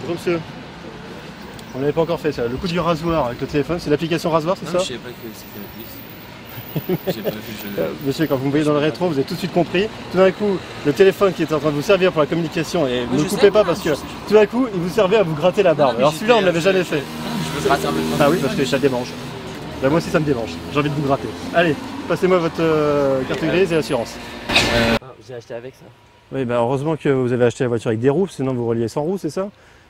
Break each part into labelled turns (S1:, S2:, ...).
S1: Bonjour monsieur. On n'avait pas encore fait ça. Le coup du rasoir avec le téléphone, c'est l'application rasoir, c'est ça?
S2: Je savais pas que c'était la police. J'ai pas vu,
S1: Monsieur, quand vous me voyez dans le rétro, vous avez tout de suite compris. Tout d'un coup, le téléphone qui est en train de vous servir pour la communication, et vous ne coupez pas parce que tout d'un coup, il vous servait à vous gratter la barbe. Alors celui-là, on ne l'avait jamais fait.
S2: Je me gratte un peu.
S1: Ah oui, parce que ça démange. Bah, moi aussi, ça me démange. J'ai envie de vous gratter. Allez, passez-moi votre carte grise et assurance.
S2: J'ai acheté avec ça.
S1: Oui, bah heureusement que vous avez acheté la voiture avec des roues, sinon vous reliez sans roues, c'est ça?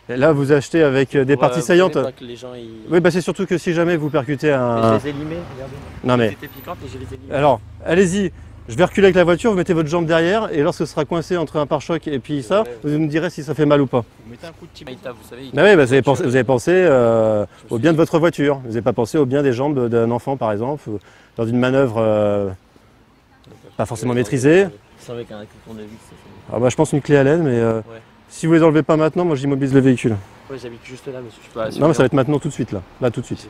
S1: Et là, vous achetez avec des parties saillantes.
S2: Pas que les gens,
S1: Oui, bah c'est surtout que si jamais vous percutez un...
S2: Je les ai limés, regardez.
S1: Non mais...
S2: C'était piquante et je les ai limés.
S1: Alors, allez-y. Je vais reculer avec la voiture, vous mettez votre jambe derrière et lorsque ce sera coincé entre un pare-choc et puis ça, vous me direz si ça fait mal ou pas.
S2: Vous mettez un coup de Timaïta, vous savez.
S1: Bah oui, bah vous avez pensé au bien de votre voiture. Vous n'avez pas pensé au bien des jambes d'un enfant par exemple, ou dans une manœuvre pas forcément maîtrisée.
S2: C'est avec un tournevis.
S1: Ah bah, je pense une clé à laine, mais si vous les enlevez pas maintenant, moi j'immobilise le véhicule.
S2: Ouais, j'habite juste là, monsieur. Je peux pas
S1: Non, mais ça va être maintenant tout de suite, là tout de suite.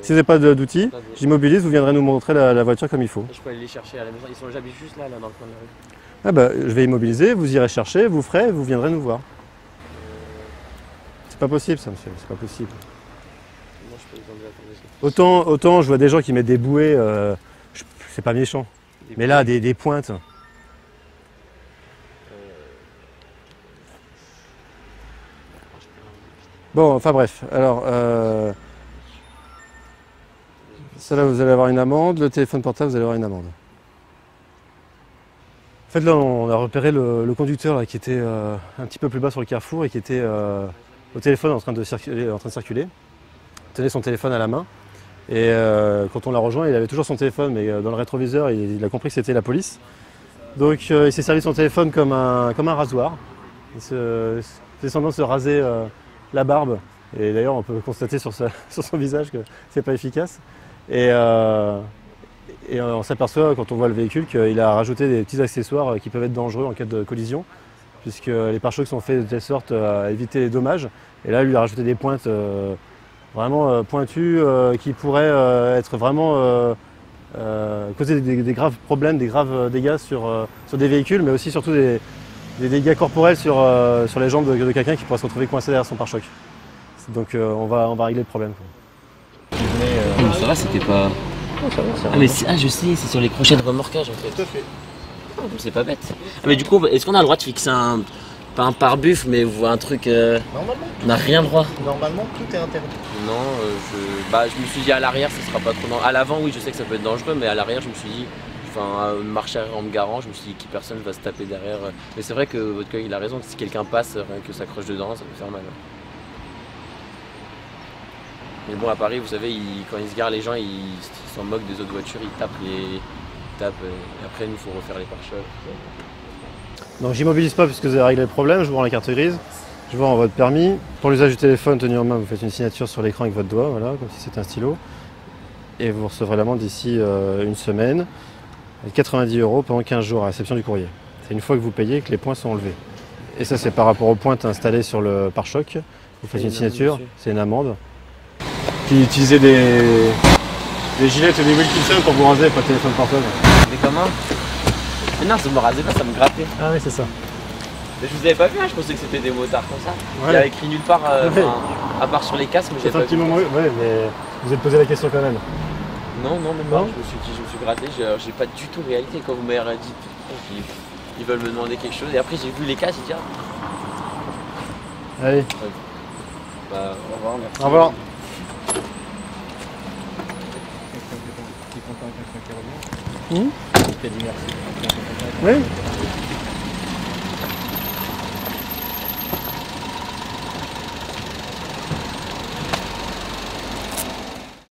S2: Si
S1: vous n'avez pas d'outils, j'immobilise, vous viendrez nous montrer la voiture comme il faut.
S2: je peux aller les chercher à la maison. J'habite juste là, dans le coin de la rue.
S1: Ah bah, je vais immobiliser, vous irez chercher, vous ferez, vous viendrez nous voir. C'est pas possible ça, monsieur, c'est pas possible.
S2: Moi, je peux les enlever à
S1: Autant je vois des gens qui mettent des bouées, c'est pas méchant. Mais là, des pointes. Bon, enfin bref, alors, ça là vous allez avoir une amende, le téléphone portable vous allez avoir une amende. En fait là on a repéré le conducteur là, qui était un petit peu plus bas sur le carrefour et qui était au téléphone en train de circuler. Il tenait son téléphone à la main et quand on l'a rejoint il avait toujours son téléphone mais dans le rétroviseur il a compris que c'était la police. Donc il s'est servi de son téléphone comme un rasoir. Il faisait semblant de se raser la barbe, et d'ailleurs on peut constater sur son visage que c'est pas efficace. Et on s'aperçoit quand on voit le véhicule qu'il a rajouté des petits accessoires qui peuvent être dangereux en cas de collision, puisque les pare-chocs sont faits de telle sorte à éviter les dommages. Et là, lui, il a rajouté des pointes vraiment pointues qui pourraient être vraiment causer des graves problèmes, des graves dégâts sur des véhicules, mais aussi surtout des dégâts corporels sur les jambes de quelqu'un qui pourrait se retrouver coincé derrière son pare-choc. Donc on va régler le problème.
S2: Ça va, c'était pas... Ah mais je sais, c'est sur les crochets de remorquage en fait.
S1: Tout à fait.
S2: C'est pas bête. Ah mais du coup, est-ce qu'on a le droit de fixer pas un pare-buff, mais un truc...
S3: Normalement.
S2: On n'a rien le droit.
S3: Normalement, tout est interdit.
S2: Non, je me suis dit à l'arrière, ça sera pas trop dangereux. À l'avant, oui, je sais que ça peut être dangereux, mais à l'arrière, je me suis dit... Enfin, marcher en me garant, je me suis dit que personne va se taper derrière. Mais c'est vrai que votre collègue, il a raison, que si quelqu'un passe, rien que s'accroche dedans, ça peut faire mal. Mais bon, à Paris, vous savez, quand ils se garent, les gens, ils s'en moquent des autres voitures, ils tapent et après, il nous faut refaire les pare-chocs.
S1: Donc j'immobilise pas puisque vous avez réglé le problème, je vous rends la carte grise, je vous rends votre permis. Pour l'usage du téléphone tenu en main, vous faites une signature sur l'écran avec votre doigt, voilà, comme si c'était un stylo. Et vous recevrez l'amende d'ici une semaine, avec 90 € pendant 15 jours à réception du courrier. C'est une fois que vous payez que les points sont enlevés. Et ça c'est par rapport aux pointes installées sur le pare-choc. Vous faites une signature, c'est une amende. Qui utilisait des gilets et des Wilkinson pour vous raser avec votre téléphone portable.
S2: Mais comment? Mais non, ça me rasait pas, ça me grattait.
S1: Ah oui, c'est ça.
S2: Mais je vous avais pas vu, hein, je pensais que c'était des motards comme ça.
S1: Ouais.
S2: Il y avait écrit nulle part, à part sur les casques, mais j'ai
S1: C'est
S2: pas
S1: un petit
S2: vu.
S1: moment, ouais, mais vous êtes posé la question quand même.
S2: Non, même
S1: Non.
S2: pas. Je me suis gratté, j'ai pas du tout réalité quand vous m'avez dit qu'ils veulent me demander quelque chose. Et après j'ai vu les casques, j'ai dit
S1: Allez,
S2: bah au revoir, merci.
S1: au revoir.
S3: Tu es content avec un qui revient?
S1: Oui.
S3: Tu as dit merci.
S1: Oui.